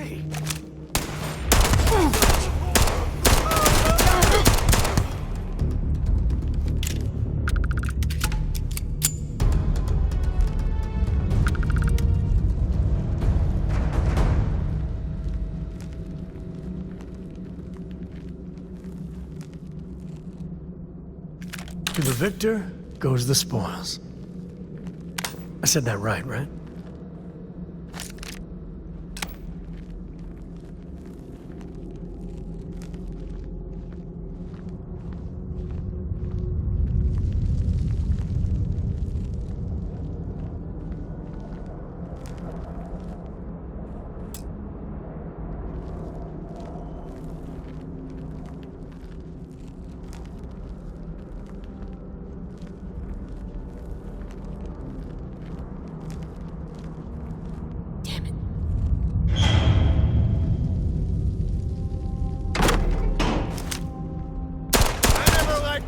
way. To the victor goes the spoils. I said that right?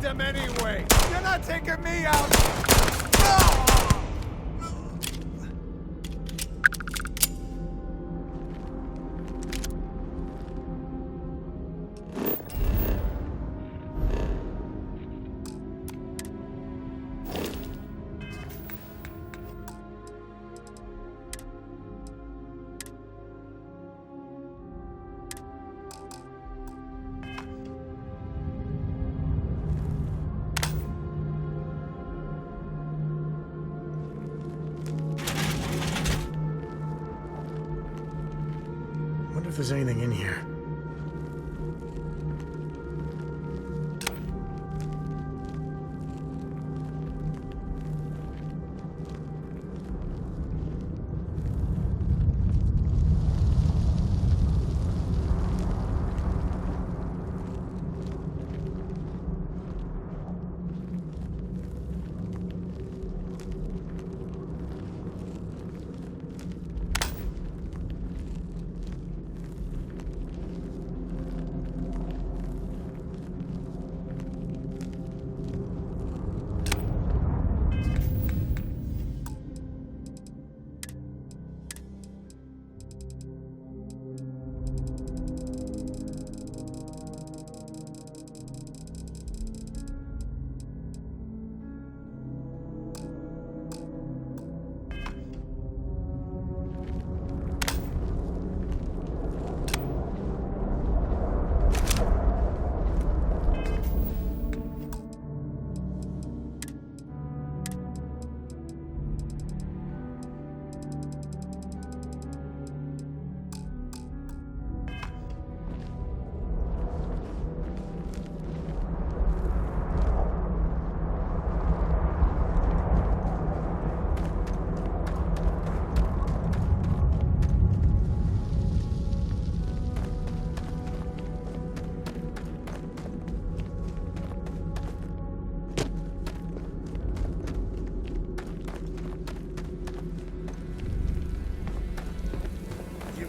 Them anyway. You're not taking me out. No! Wonder if there's anything in here.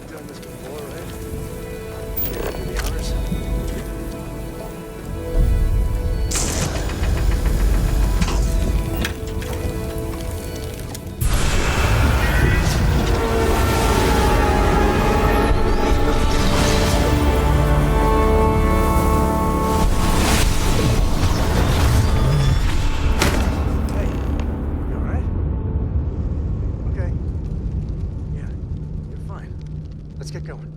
Done this before, right? Care to do the honors? Hey, you all right? Okay. Yeah, you're fine. Let's get going.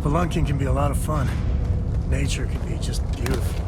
Spelunking can be a lot of fun. Nature can be just beautiful.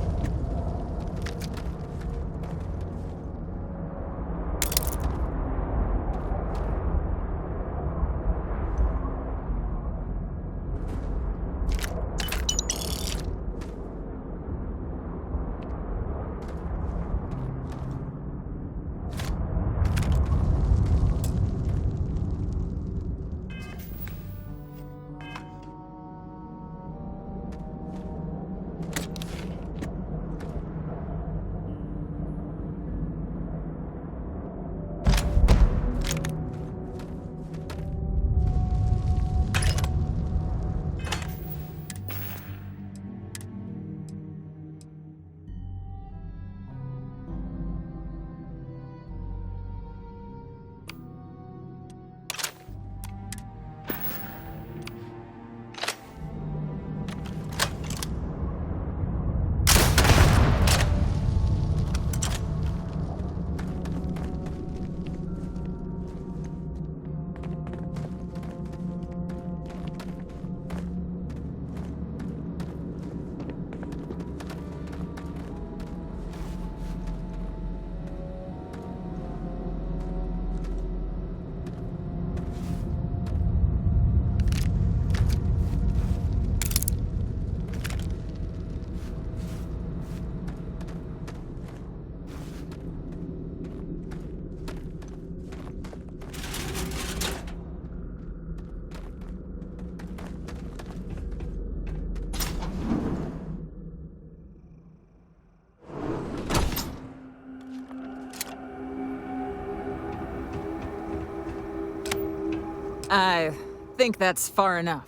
I think that's far enough.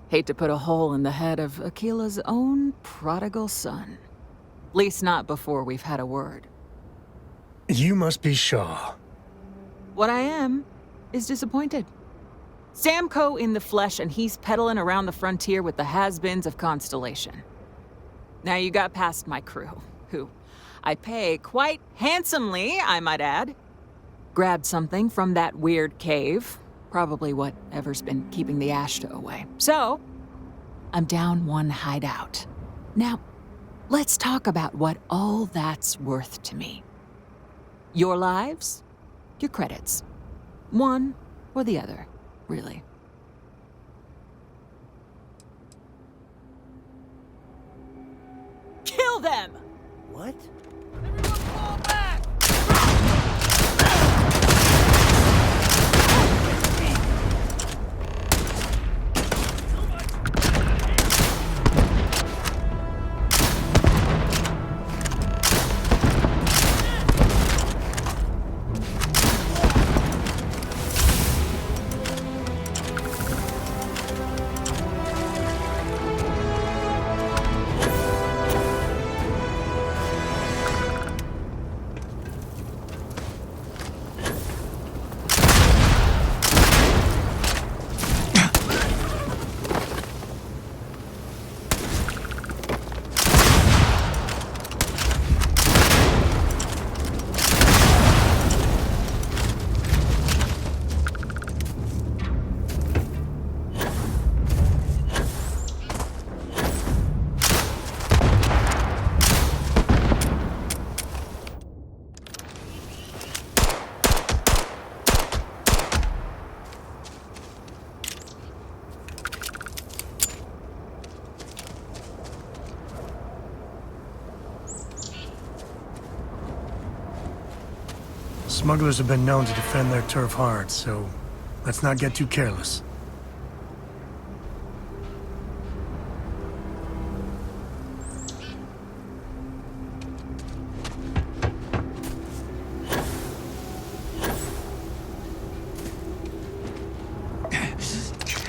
Hate to put a hole in the head of Akila's own prodigal son. Least not before we've had a word. You must be Shaw. What I am is disappointed. Samco in the flesh, and he's peddling around the frontier with the has-beens of Constellation. Now you got past my crew, who I pay quite handsomely, I might add. Grabbed something from that weird cave. Probably whatever's been keeping the Ashta away. So, I'm down one hideout. Now, let's talk about what all that's worth to me. Your lives, your credits. One or the other, really. Kill them! What? Smugglers have been known to defend their turf hard, so let's not get too careless.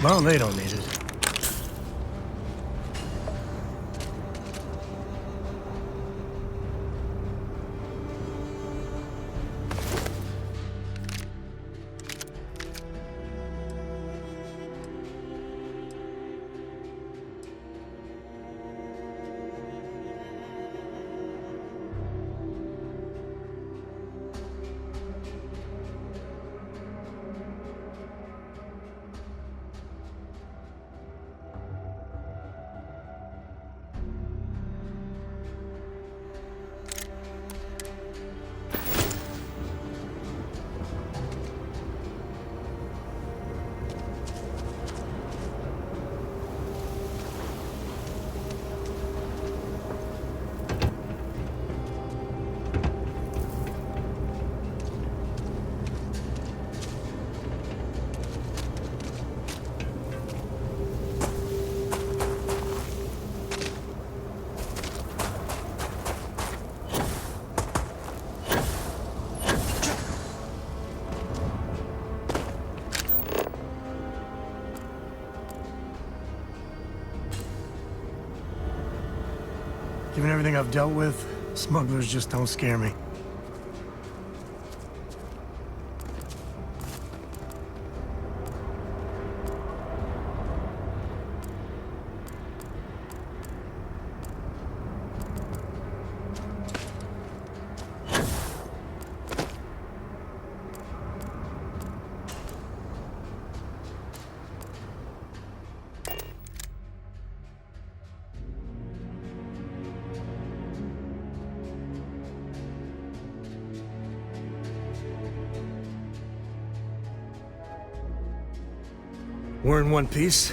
Well, they don't need it. Given everything I've dealt with, smugglers just don't scare me. We're in one piece.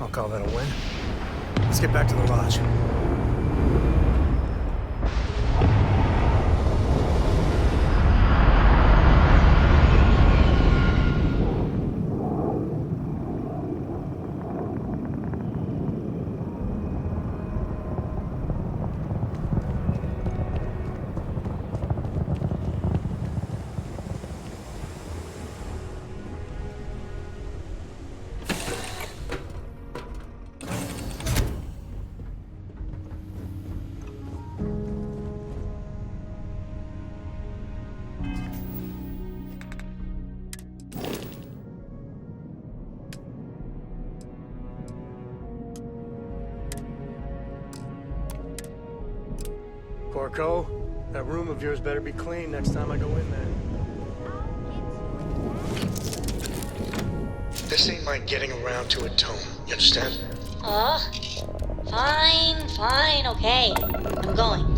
I'll call that a win. Let's get back to the lodge. Corco, that room of yours better be clean next time I go in there. This ain't my getting around to a tone, you understand? Fine, okay. I'm going.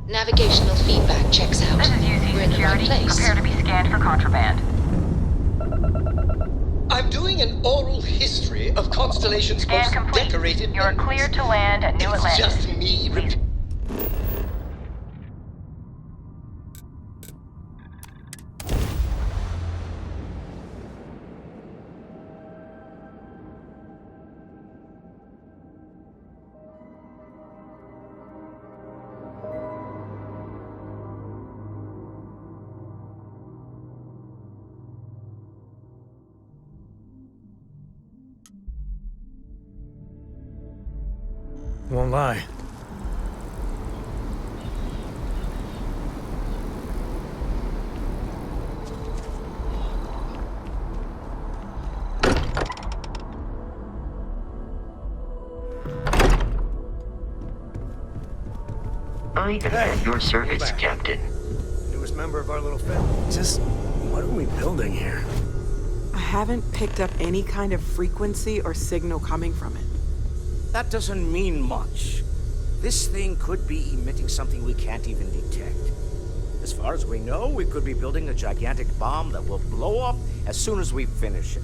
Navigational feedback checks out. This is UZ We're in the right Security. place. Prepare to be scanned for contraband. I'm doing an oral history of Constellation's Scan most complete. decorated You're members. cleared to land at New It's Atlantis. just me. Won't lie. I am at your service, Captain. Newest member of our little family. Just, what are we building here? I haven't picked up any kind of frequency or signal coming from it. That doesn't mean much. This thing could be emitting something we can't even detect. As far as we know, we could be building a gigantic bomb that will blow up as soon as we finish it.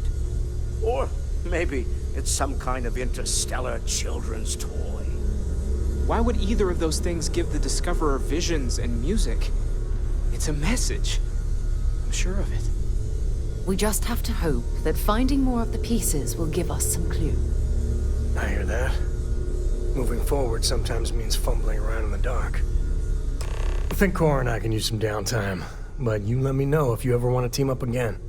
Or maybe it's some kind of interstellar children's toy. Why would either of those things give the Discoverer visions and music? It's a message. I'm sure of it. We just have to hope that finding more of the pieces will give us some clue. I hear that. Moving forward sometimes means fumbling around in the dark. I think Cora and I can use some downtime, but you let me know if you ever want to team up again.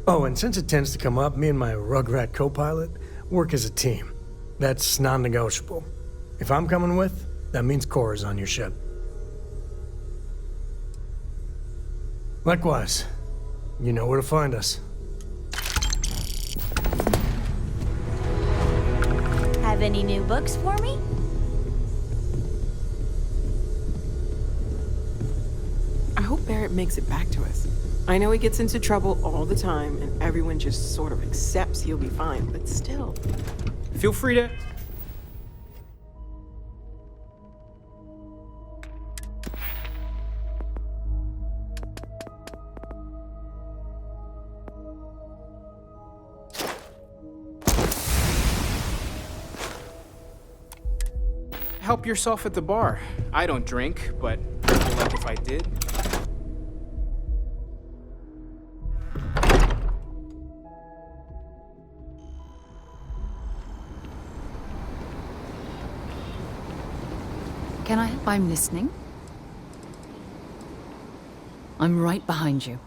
Oh, and since it tends to come up, me and my Rugrat co-pilot work as a team. That's non-negotiable. If I'm coming with, that means Cora's on your ship. Likewise, you know where to find us. Have any new books for me? I hope Barrett makes it back to us. I know he gets into trouble all the time, and everyone just sort of accepts he'll be fine, but still. Feel free to help yourself at the bar. I don't drink, but like if I did. Can I help? I'm listening. I'm right behind you.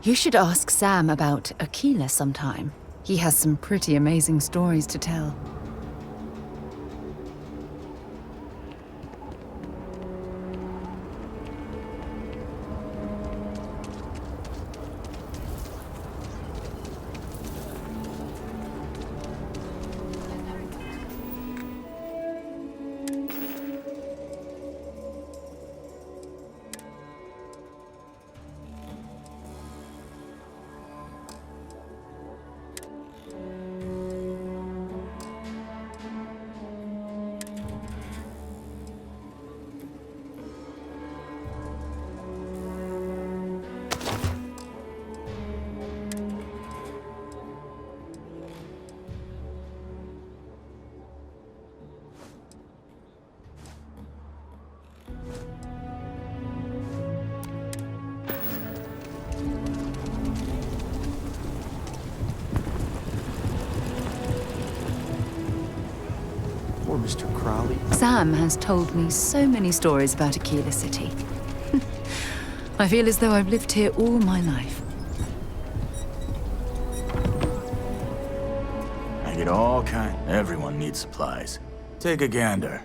You should ask Sam about Aquila sometime. He has some pretty amazing stories to tell. Mr. Crowley. Sam has told me so many stories about Aquila City. I feel as though I've lived here all my life. I get all kind. Everyone needs supplies. Take a gander.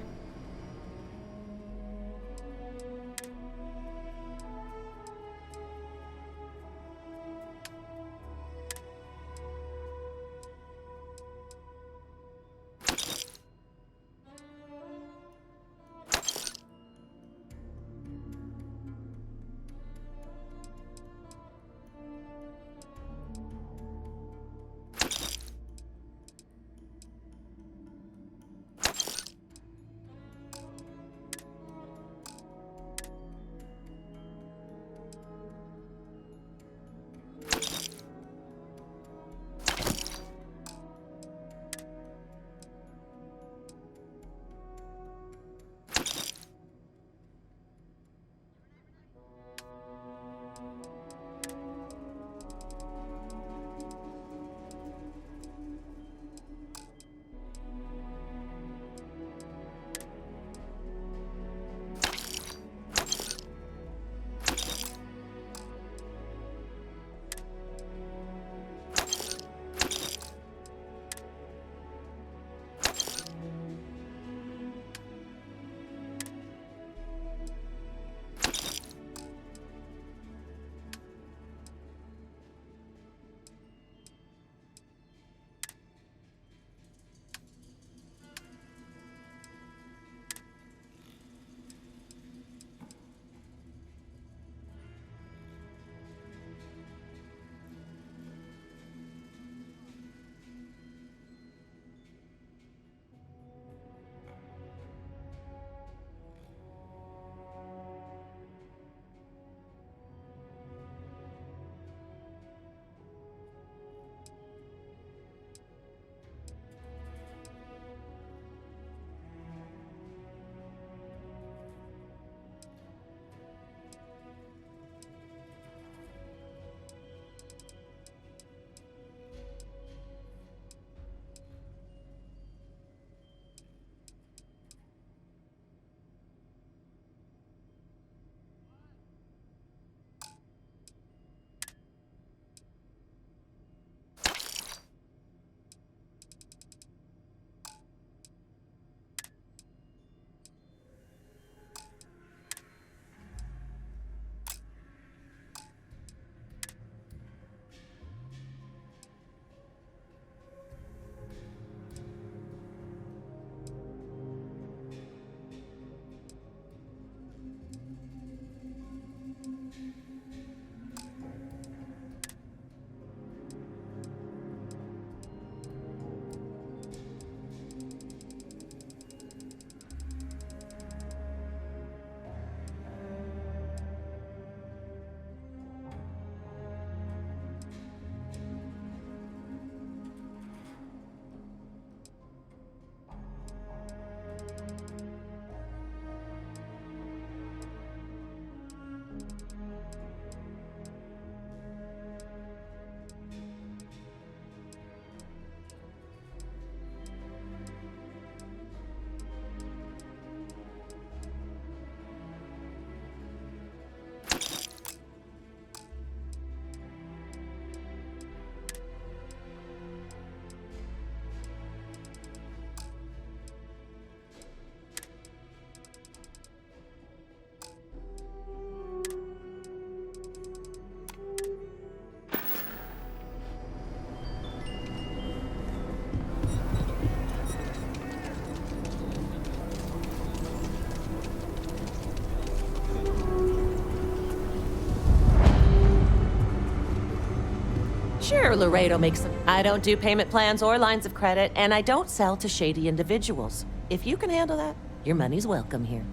sure Laredo makes them. I don't do payment plans or lines of credit, and I don't sell to shady individuals. If you can handle that, your money's welcome here.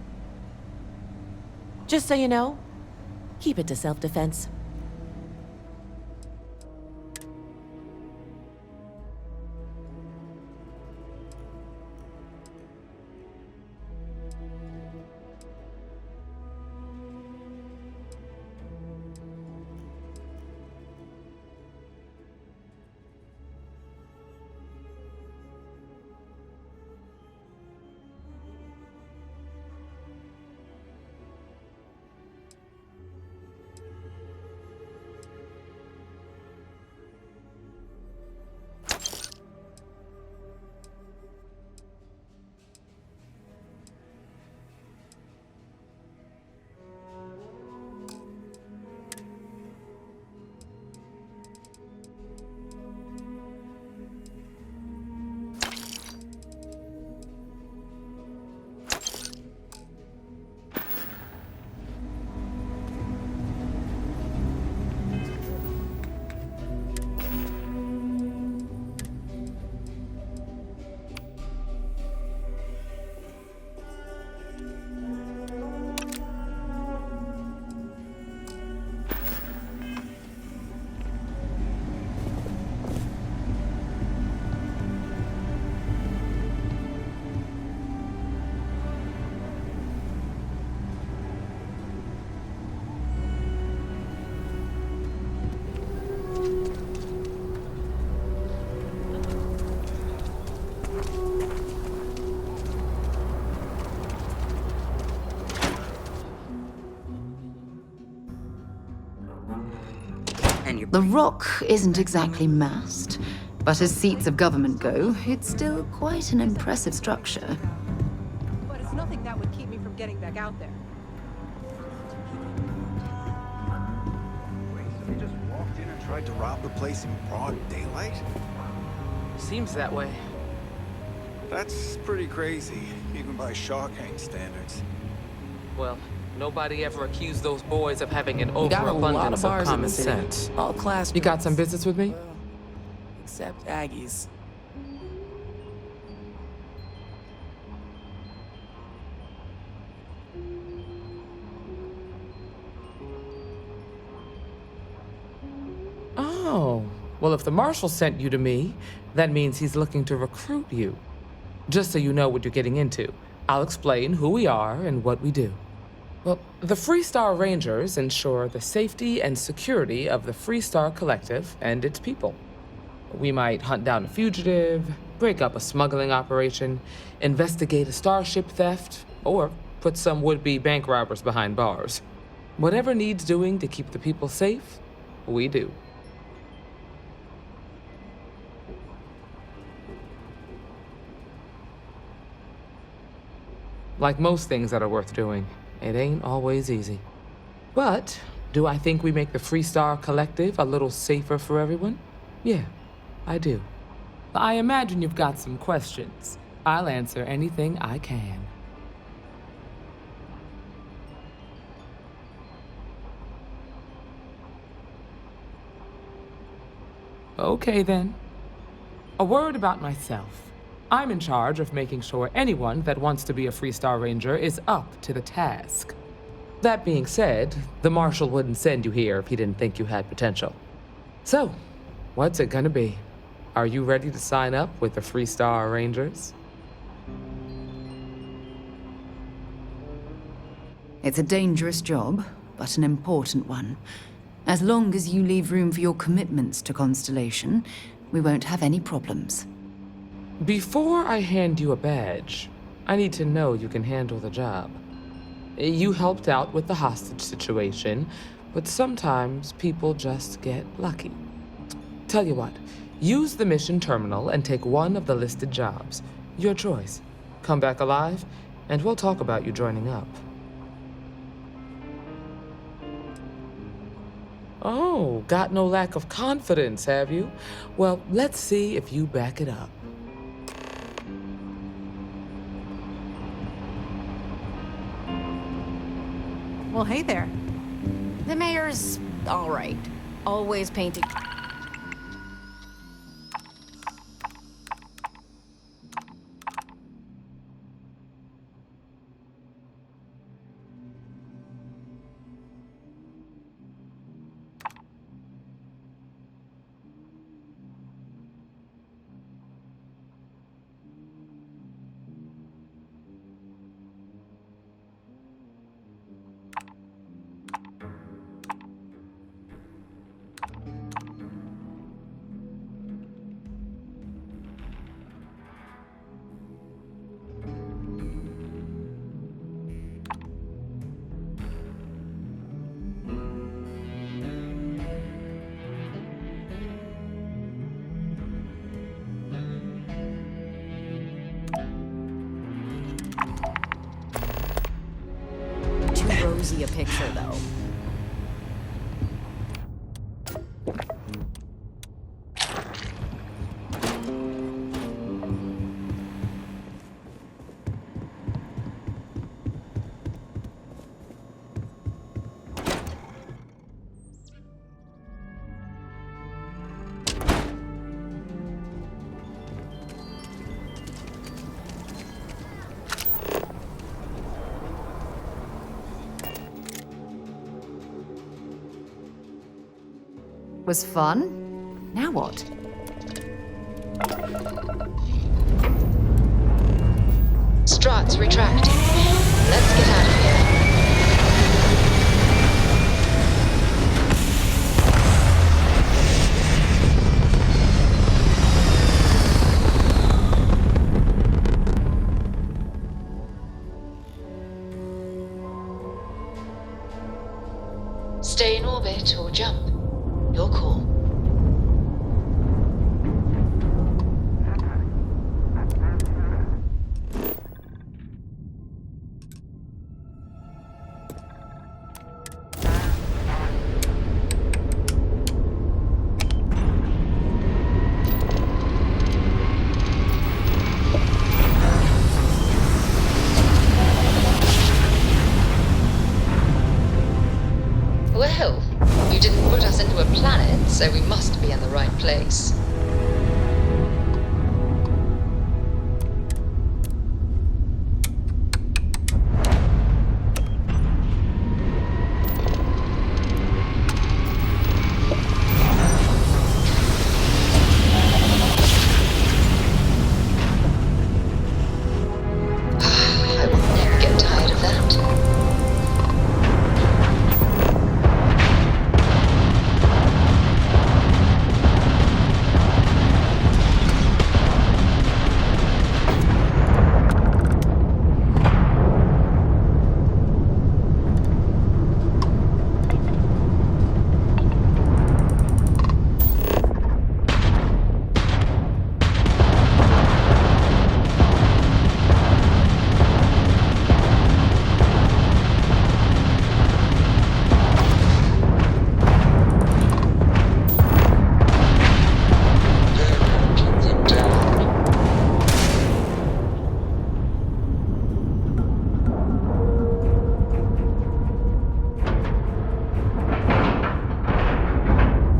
Just so you know, keep it to self-defense. The Rock isn't exactly massed, but as seats of government go, it's still quite an impressive structure. But it's nothing that would keep me from getting back out there. Wait, so they just walked in and tried to rob the place in broad daylight? Seems that way. That's pretty crazy, even by Shawgang standards. Well, nobody ever accused those boys of having an We got a lot overabundance of of bars in common the city. sense. All class. You got some business with me? Except Aggie's. Oh, well, if the marshal sent you to me, that means he's looking to recruit you. Just so you know what you're getting into, I'll explain who we are and what we do. Well, the Freestar Rangers ensure the safety and security of the Freestar Collective and its people. We might hunt down a fugitive, break up a smuggling operation, investigate a starship theft, or put some would-be bank robbers behind bars. Whatever needs doing to keep the people safe, we do. Like most things that are worth doing, it ain't always easy. But do I think we make the Freestar Collective a little safer for everyone? Yeah, I do. I imagine you've got some questions. I'll answer anything I can. Okay then. A word about myself. I'm in charge of making sure anyone that wants to be a Freestar Ranger is up to the task. That being said, the Marshal wouldn't send you here if he didn't think you had potential. So, what's it gonna be? Are you ready to sign up with the Freestar Rangers? It's a dangerous job, but an important one. As long as you leave room for your commitments to Constellation, we won't have any problems. Before I hand you a badge, I need to know you can handle the job. You helped out with the hostage situation, but sometimes people just get lucky. Tell you what, use the mission terminal and take one of the listed jobs. Your choice. Come back alive, and we'll talk about you joining up. Oh, got no lack of confidence, have you? Well, let's see if you back it up. Well, hey there. The mayor's all right. Always painting. rosier picture, though. Was fun? Now what? Struts retracting. Let's get out of here. Stay in orbit or jump. Your call. Well, you didn't put us into a planet, so we must be in the right place. I will never get tired of that.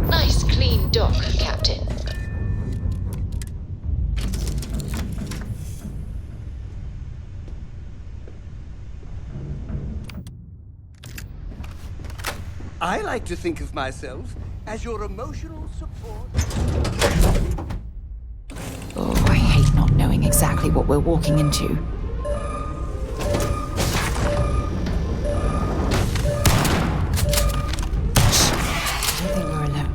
Nice clean dock, Captain. I like to think of myself as your emotional support. Oh, I hate not knowing exactly what we're walking into. I think we're alone.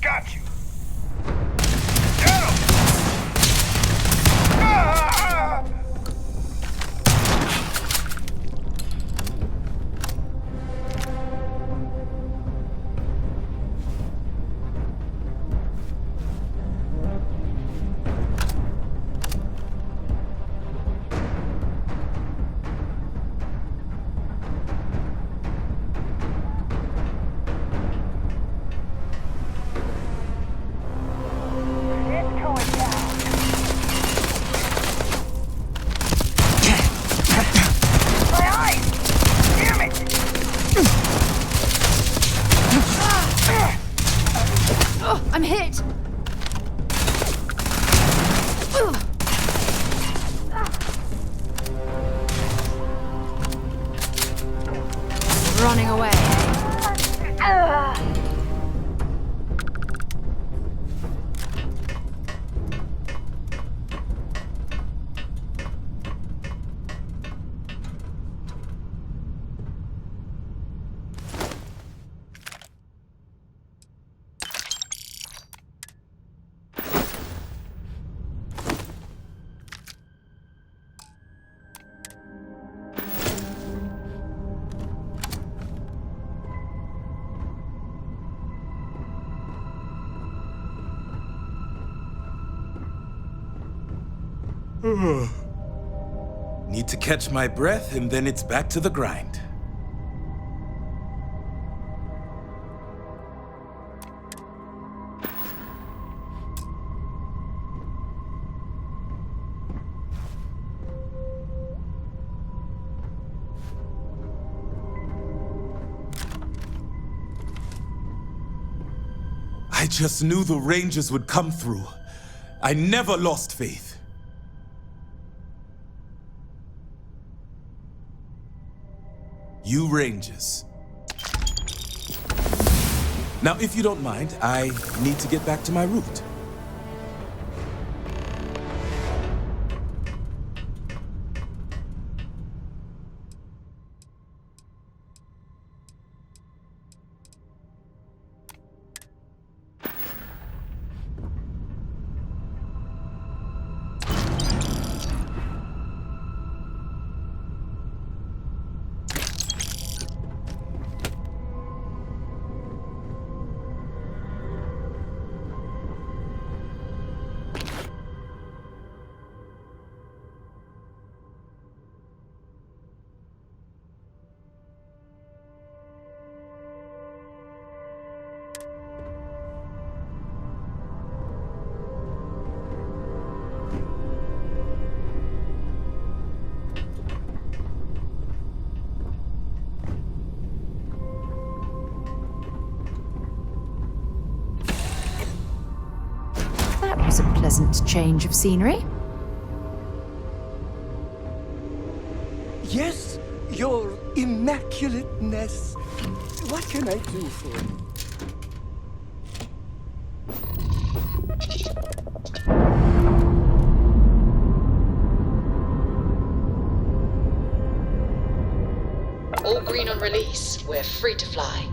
Got you! Get him! Ah! Oh, I'm hit! Running away. Need to catch my breath, and then it's back to the grind. I just knew the Rangers would come through. I never lost faith. You Rangers. Now, if you don't mind, I need to get back to my route. That was a pleasant change of scenery. Yes, your immaculateness. What can I do for you? All green on release. We're free to fly.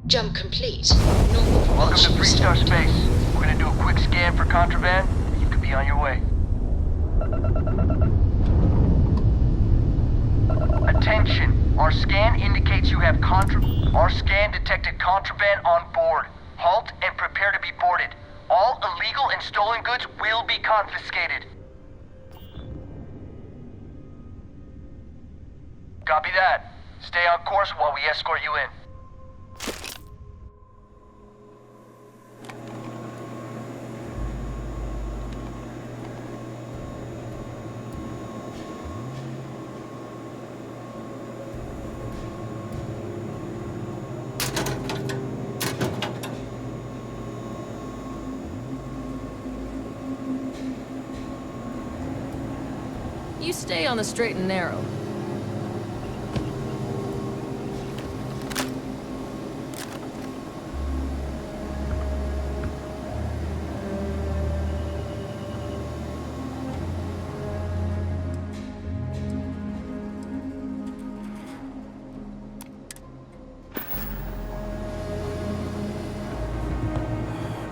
Jump complete. Normal Welcome to propulsion Three-Star restored. Space. We're gonna do a quick scan for contraband. You could be on your way. Attention! Our scan indicates you have Our scan detected contraband on board. Halt and prepare to be boarded. All illegal and stolen goods will be confiscated. Copy that. Stay on course while we escort you in. You stay on the straight and narrow.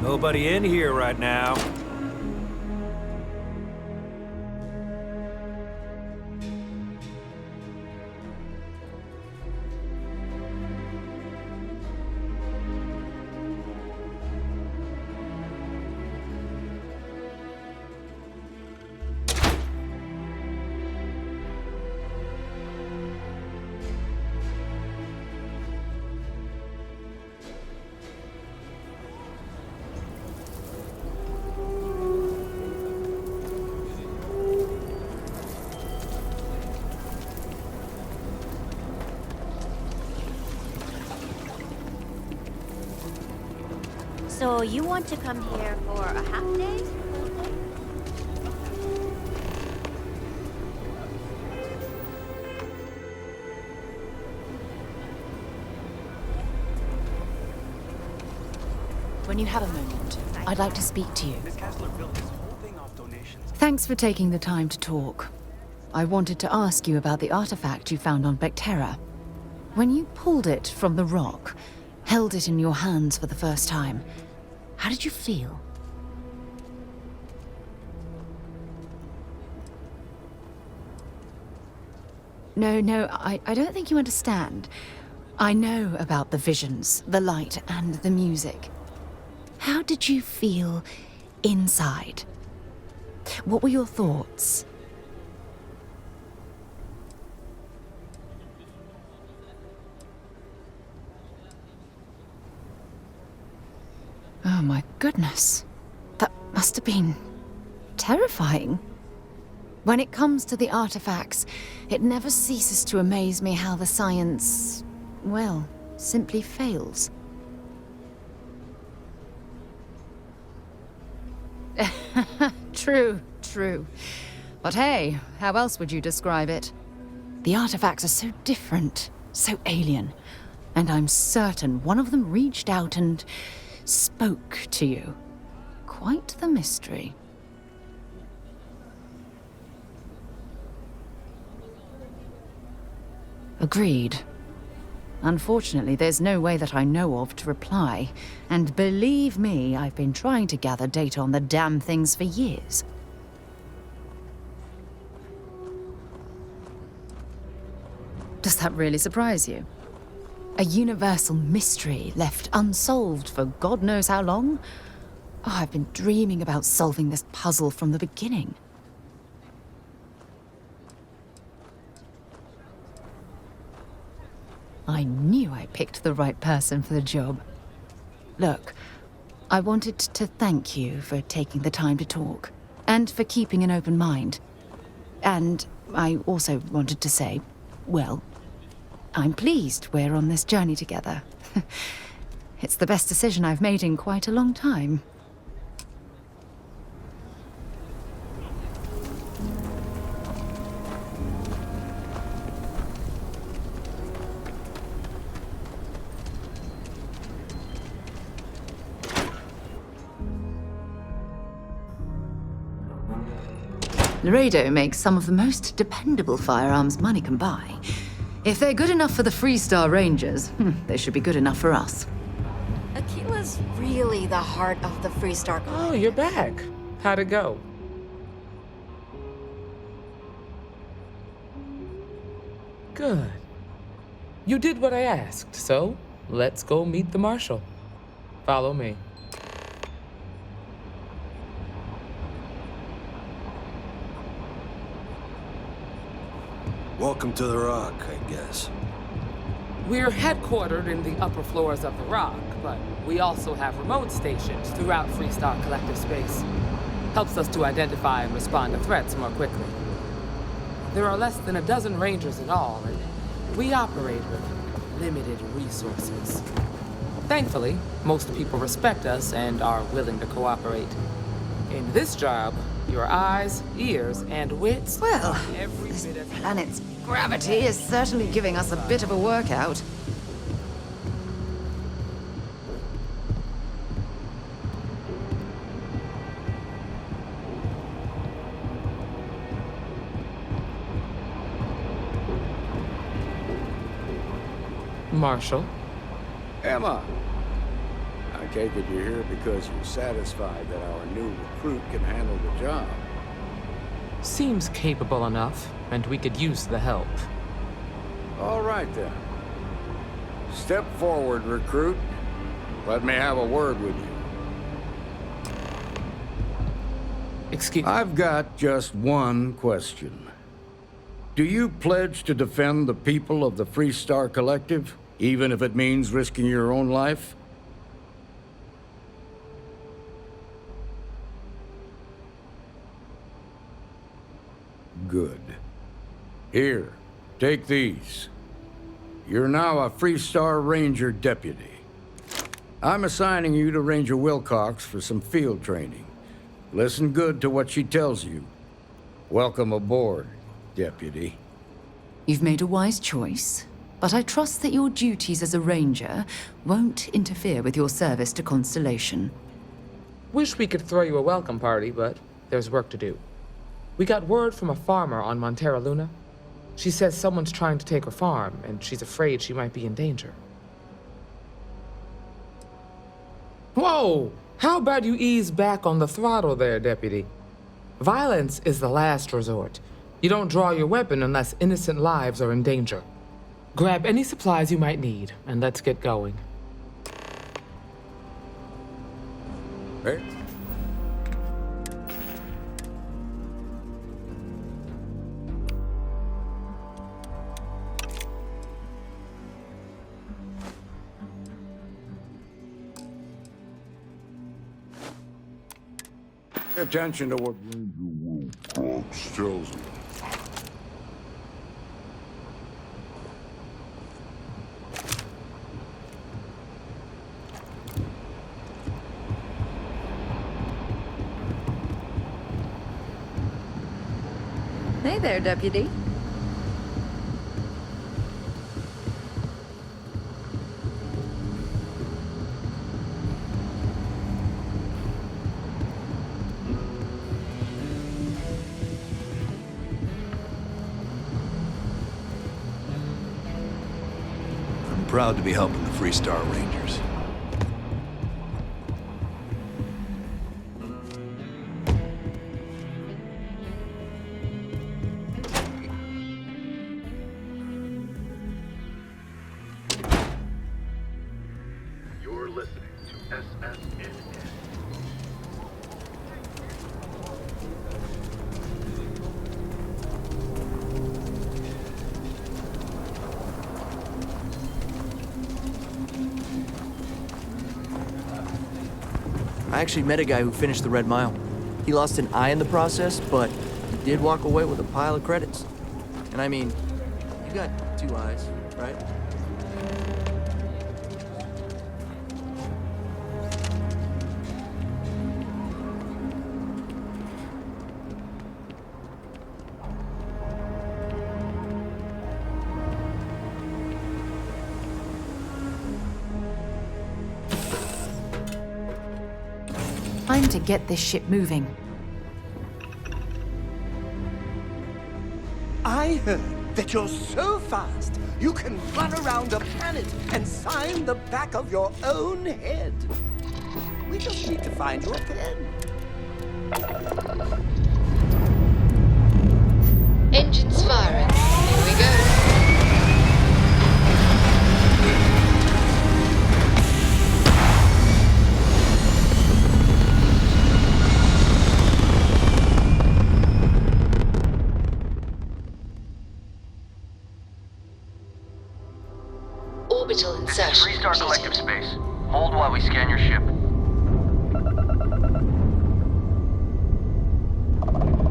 Nobody in here right now. So you want to come here for a half day? When you have a moment, I'd like to speak to you. Thanks for taking the time to talk. I wanted to ask you about the artifact you found on Vectera. When you pulled it from the rock, held it in your hands for the first time, how did you feel? No, I don't think you understand. I know about the visions, the light, and the music. How did you feel inside? What were your thoughts? Oh my goodness. That must have been terrifying. When it comes to the artifacts, it never ceases to amaze me how the science, well, simply fails. True. But hey, how else would you describe it? The artifacts are so different, so alien, and I'm certain one of them reached out and spoke to you. Quite the mystery. Agreed. Unfortunately, there's no way that I know of to reply. And believe me, I've been trying to gather data on the damn things for years. Does that really surprise you? A universal mystery left unsolved for God knows how long? Oh, I've been dreaming about solving this puzzle from the beginning. I knew I picked the right person for the job. Look, I wanted to thank you for taking the time to talk, and for keeping an open mind. And I also wanted to say, well, I'm pleased we're on this journey together. It's the best decision I've made in quite a long time. Laredo makes some of the most dependable firearms money can buy. If they're good enough for the Freestar Rangers, they should be good enough for us. Aquila's really the heart of the Freestar. Oh, you're back. How'd it go? Good. You did what I asked, so let's go meet the Marshal. Follow me. Welcome to the Rock, I guess. We're headquartered in the upper floors of the Rock, but we also have remote stations throughout Freestar Collective space. Helps us to identify and respond to threats more quickly. There are less than a dozen Rangers in all, and we operate with limited resources. Thankfully, most people respect us and are willing to cooperate. In this job, your eyes, ears, and wits... Well, this planet's gravity is certainly giving us a bit of a workout. Marshal? Emma! I take it you're here because you're satisfied that our new recruit can handle the job. Seems capable enough, and we could use the help. All right, then. Step forward, recruit. Let me have a word with you. Excuse me. I've got just one question. Do you pledge to defend the people of the Freestar Collective, even if it means risking your own life? Good. Here, take these. You're now a Freestar Ranger deputy. I'm assigning you to Ranger Wilcox for some field training. Listen good to what she tells you. Welcome aboard, deputy. You've made a wise choice, but I trust that your duties as a ranger won't interfere with your service to Constellation. Wish we could throw you a welcome party, but there's work to do. We got word from a farmer on Montera Luna. She says someone's trying to take her farm, and she's afraid she might be in danger. Whoa! How about you ease back on the throttle there, Deputy? Violence is the last resort. You don't draw your weapon unless innocent lives are in danger. Grab any supplies you might need, and let's get going. Hey. Pay attention to what Fox tells you. Hey there, Deputy. I'm proud to be helping the Freestar Rangers. You're listening to SSNN. I actually met a guy who finished the Red Mile. He lost an eye in the process, but he did walk away with a pile of credits. And I mean, you got 2 eyes, right? Time to get this ship moving. I heard that you're so fast, you can run around a planet and sign the back of your own head. We just need to find your pen. Engines firing. Here we go. Orbital insertion. Restart collective space. Hold while we scan your ship.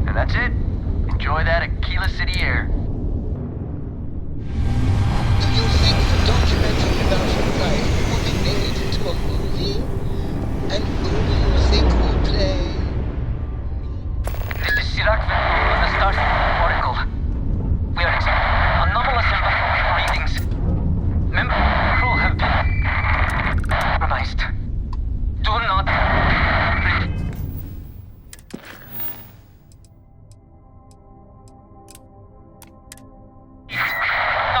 And that's it. Enjoy that Aquila City air. Do you think the documentary about your life will be made into a movie? And who do you think will play? This is Sirac on the Starfield particle. We are anomalous readings. Member crew have been compromised. Do not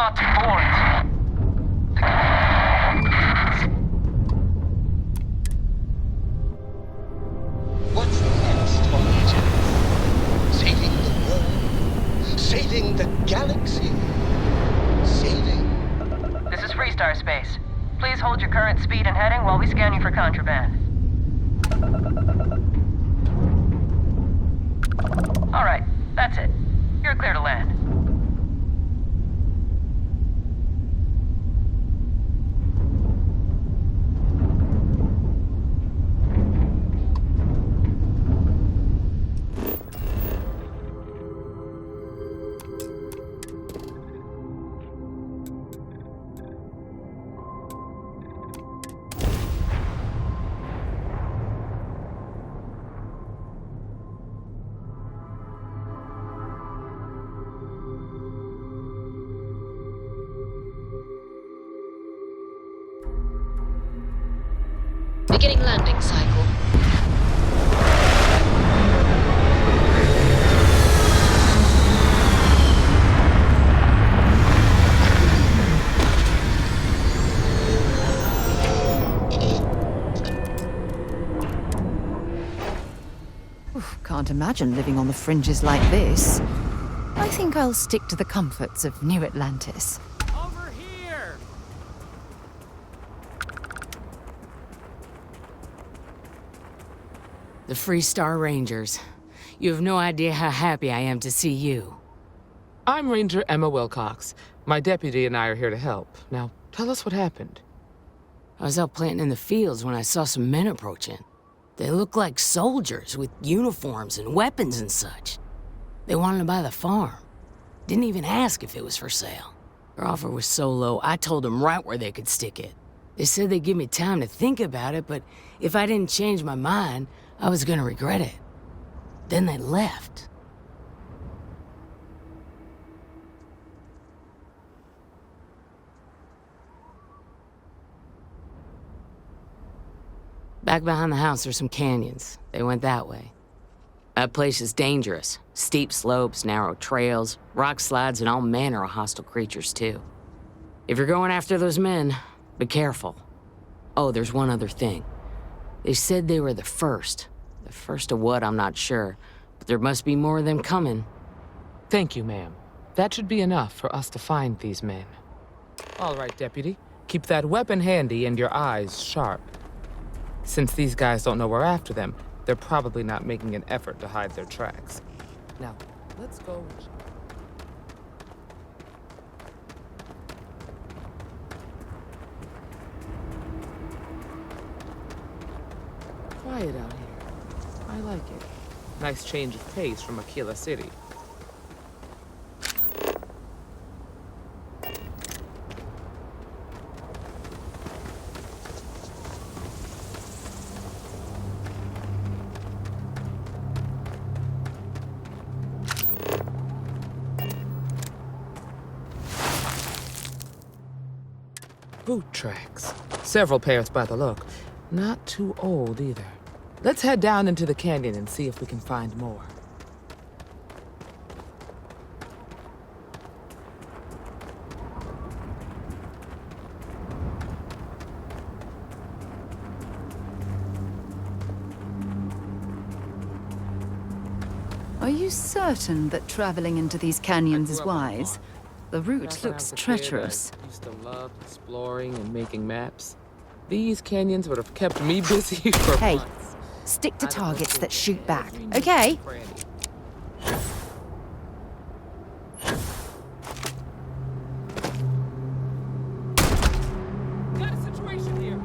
not board. What's next on the agenda? Saving the world? Saving the galaxy? Saving... This is Freestar Space. Please hold your current speed and heading while we scan you for contraband. All right, that's it. You're clear to land. Beginning landing cycle. can't imagine living on the fringes like this. I think I'll stick to the comforts of New Atlantis. Over here! The Free Star Rangers. You have no idea how happy I am to see you. I'm Ranger Emma Wilcox. My deputy and I are here to help. Now, tell us what happened. I was out planting in the fields when I saw some men approaching. They looked like soldiers with uniforms and weapons and such. They wanted to buy the farm. Didn't even ask if it was for sale. Their offer was so low, I told them right where they could stick it. They said they'd give me time to think about it, but if I didn't change my mind, I was gonna regret it. Then they left. Back behind the house are some canyons. They went that way. That place is dangerous. Steep slopes, narrow trails, rock slides, and all manner of hostile creatures, too. If you're going after those men, be careful. Oh, there's one other thing. They said they were the first. The first of what, I'm not sure. But there must be more of them coming. Thank you, ma'am. That should be enough for us to find these men. All right, Deputy. Keep that weapon handy and your eyes sharp. Since these guys don't know we're after them, they're probably not making an effort to hide their tracks. Now, let's go. Quiet out here. I like it. Nice change of pace from Aquila City. Boot tracks. Several pairs by the look. Not too old either. Let's head down into the canyon and see if we can find more. Are you certain that traveling into these canyons is wise? The route looks treacherous. I used to love exploring and making maps. These canyons would have kept me busy for Hey, months. stick to targets that shoot back, okay? Got a situation here.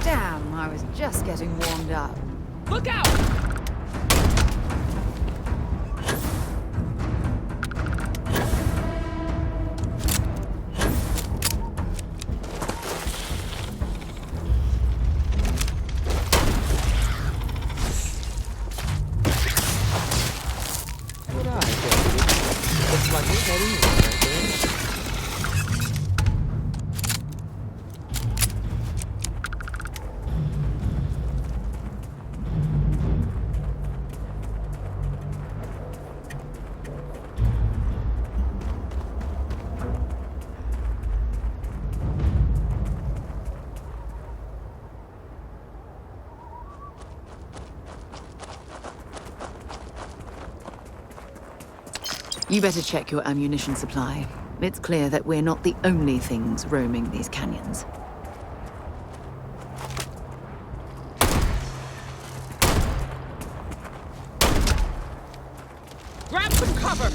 Damn, I was just getting warmed up. Look out! You better check your ammunition supply. It's clear that we're not the only things roaming these canyons. Grab some cover!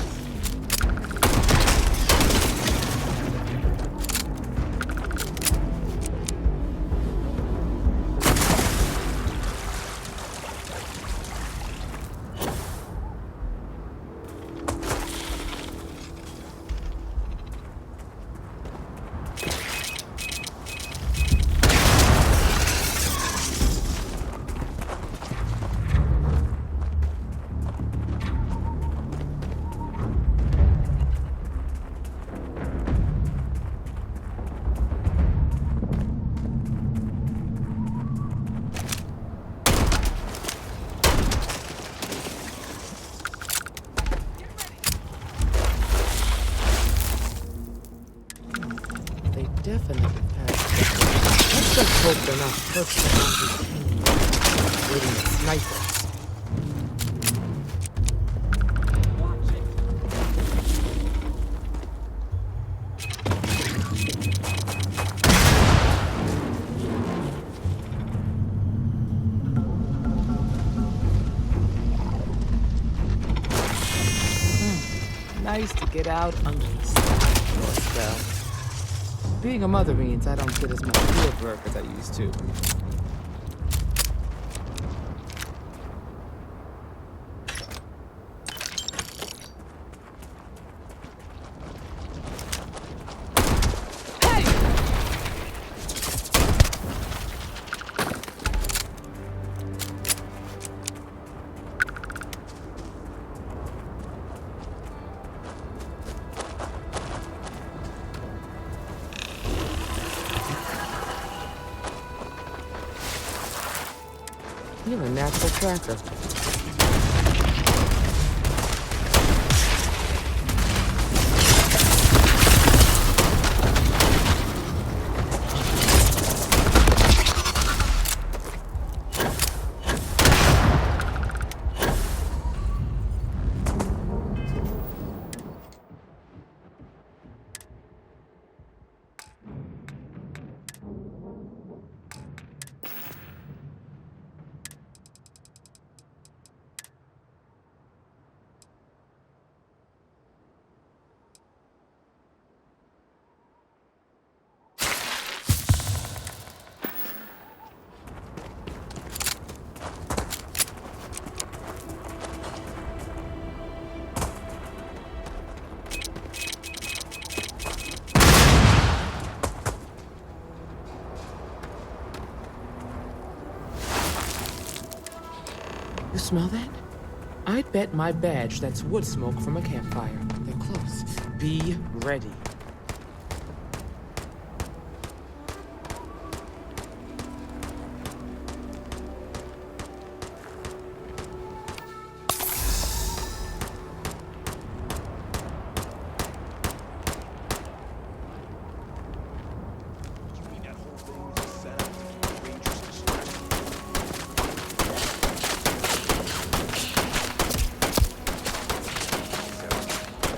Definitely passed. Let's just hope they're not perched around these canyons. waiting to snipe us. Nice to get out under the spell. Being a mother means I don't get as much field work as I used to. You're a natural tracker. You smell that? I'd bet my badge that's wood smoke from a campfire. They're close. Be ready.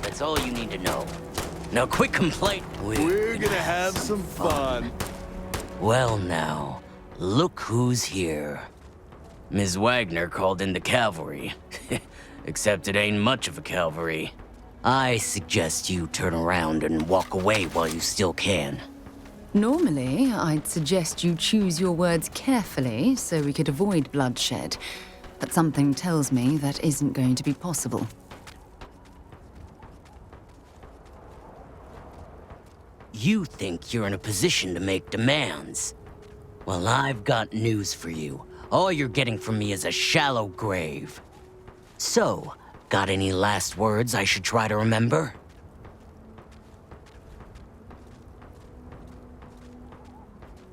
That's all you need to know. Now quit complaining. We're gonna have some fun. Well now, look who's here. Ms. Wagner called in the cavalry. Except it ain't much of a cavalry. I suggest you turn around and walk away while you still can. Normally, I'd suggest you choose your words carefully so we could avoid bloodshed. But something tells me that isn't going to be possible. You think you're in a position to make demands. Well, I've got news for you. All you're getting from me is a shallow grave. So, got any last words I should try to remember?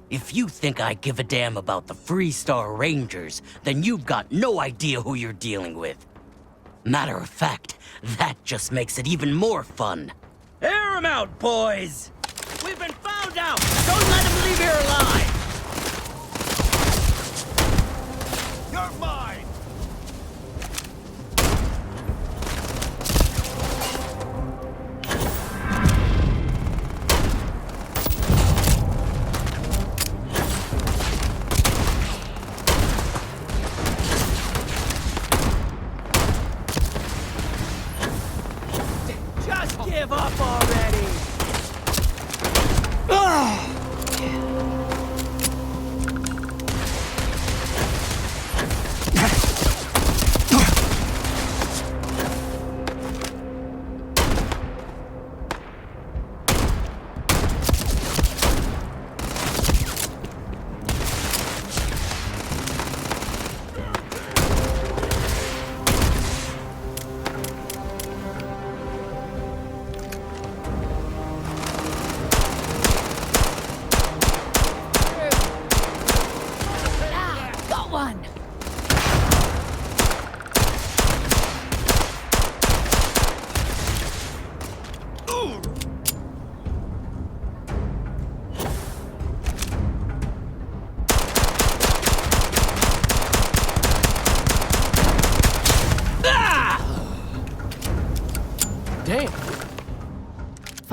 If you think I give a damn about the Freestar Rangers, then you've got no idea who you're dealing with. Matter of fact, that just makes it even more fun. Air 'em out, boys! We've been found out! Don't let him leave here alive! You're mine! Just give up already!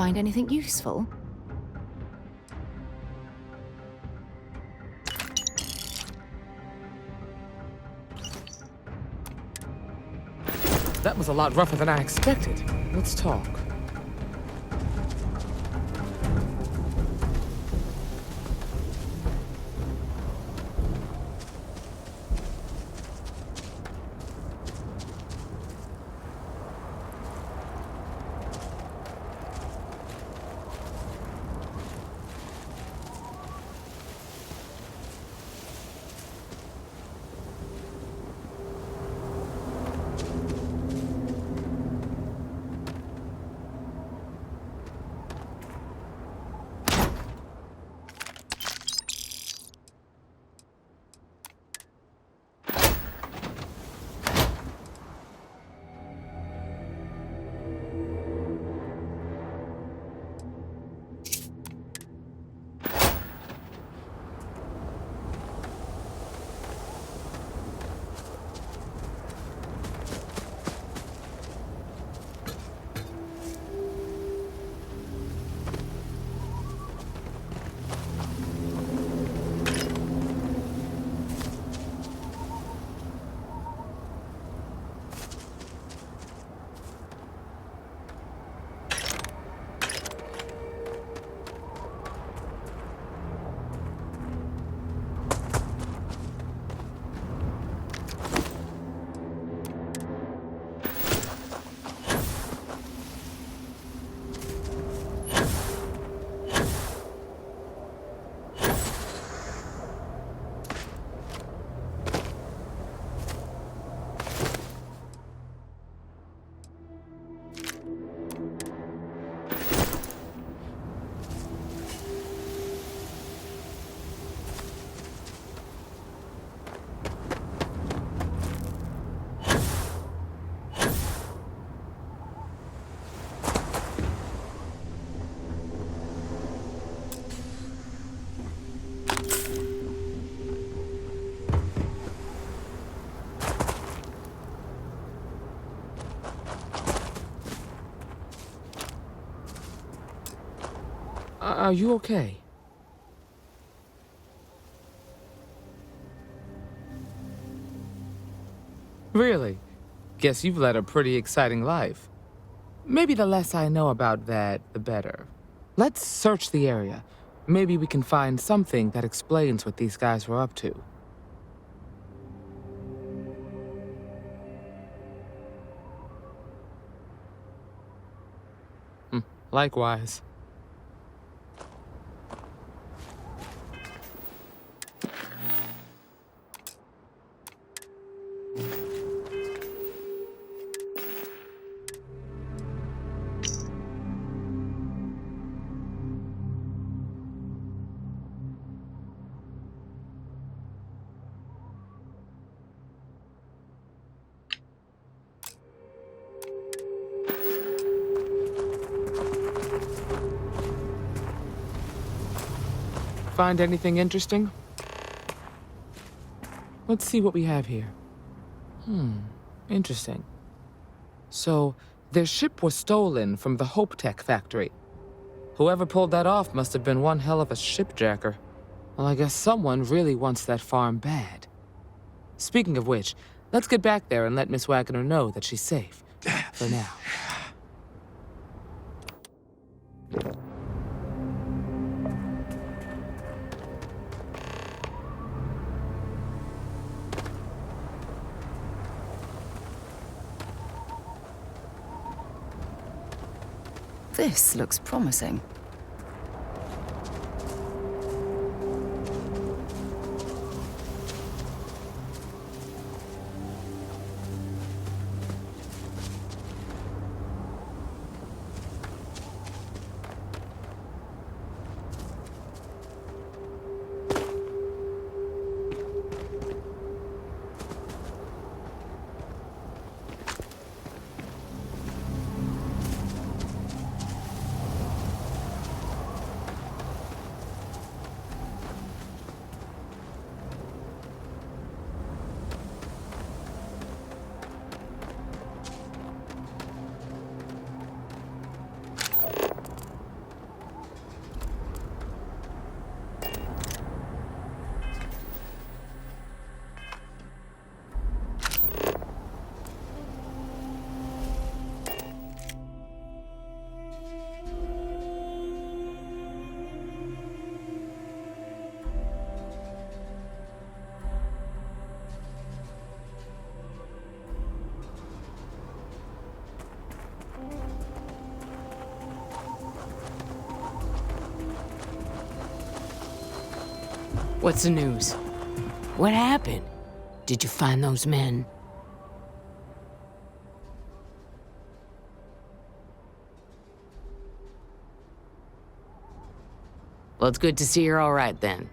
find anything useful? That was a lot rougher than I expected. Let's talk. Are you okay? Really? Guess you've led a pretty exciting life. Maybe the less I know about that, the better. Let's search the area. Maybe we can find something that explains what these guys were up to. Likewise. Find anything interesting? Let's see what we have here. Interesting. So, their ship was stolen from the Hope Tech factory. Whoever pulled that off must have been one hell of a shipjacker. Well, I guess someone really wants that farm bad. Speaking of which, let's get back there and let Miss Wagner know that she's safe. For now. This looks promising. What's the news? What happened? Did you find those men? Well, it's good to see you're all right then.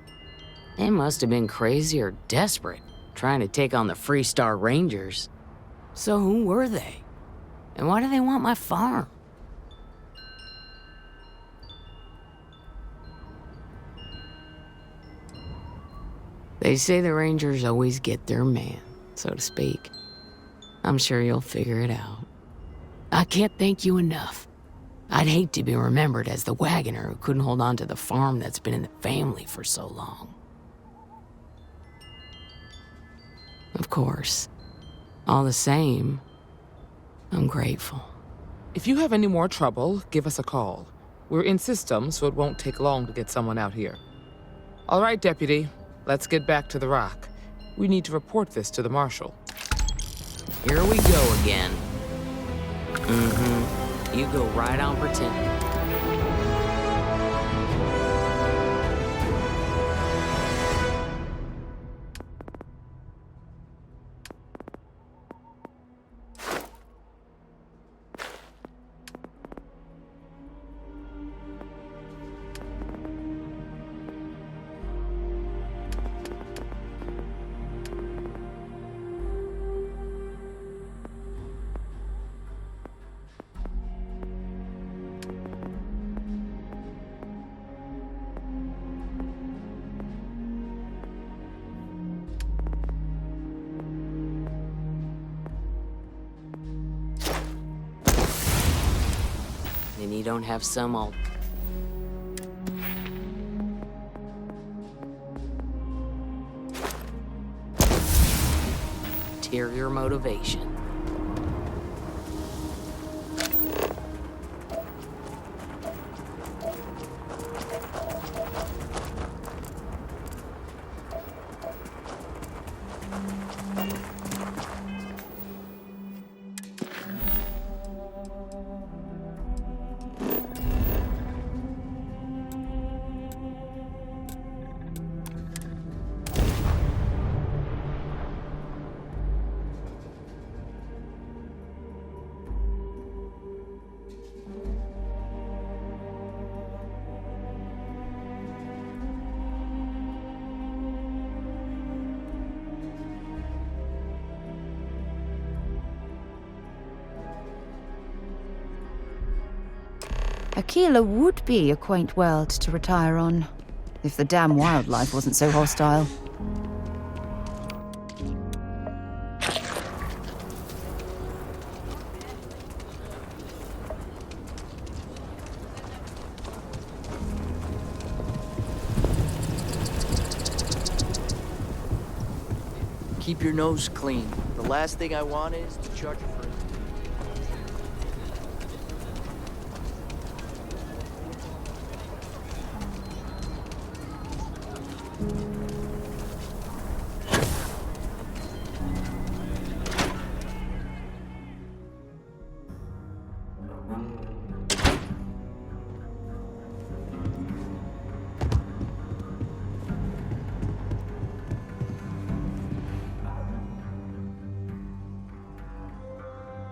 They must have been crazy or desperate, trying to take on the Freestar Rangers. So who were they? And why do they want my farm? They say the Rangers always get their man, so to speak. I'm sure you'll figure it out. I can't thank you enough. I'd hate to be remembered as the wagoner who couldn't hold on to the farm that's been in the family for so long. Of course. All the same, I'm grateful. If you have any more trouble, give us a call. We're in system, so it won't take long to get someone out here. All right, Deputy. Let's get back to the rock. We need to report this to the Marshal. Here we go again. You go right on pretending. And you don't have some ulterior motivation. Aquila would be a quaint world to retire on, if the damn wildlife wasn't so hostile. Keep your nose clean. The last thing I want is to charge you for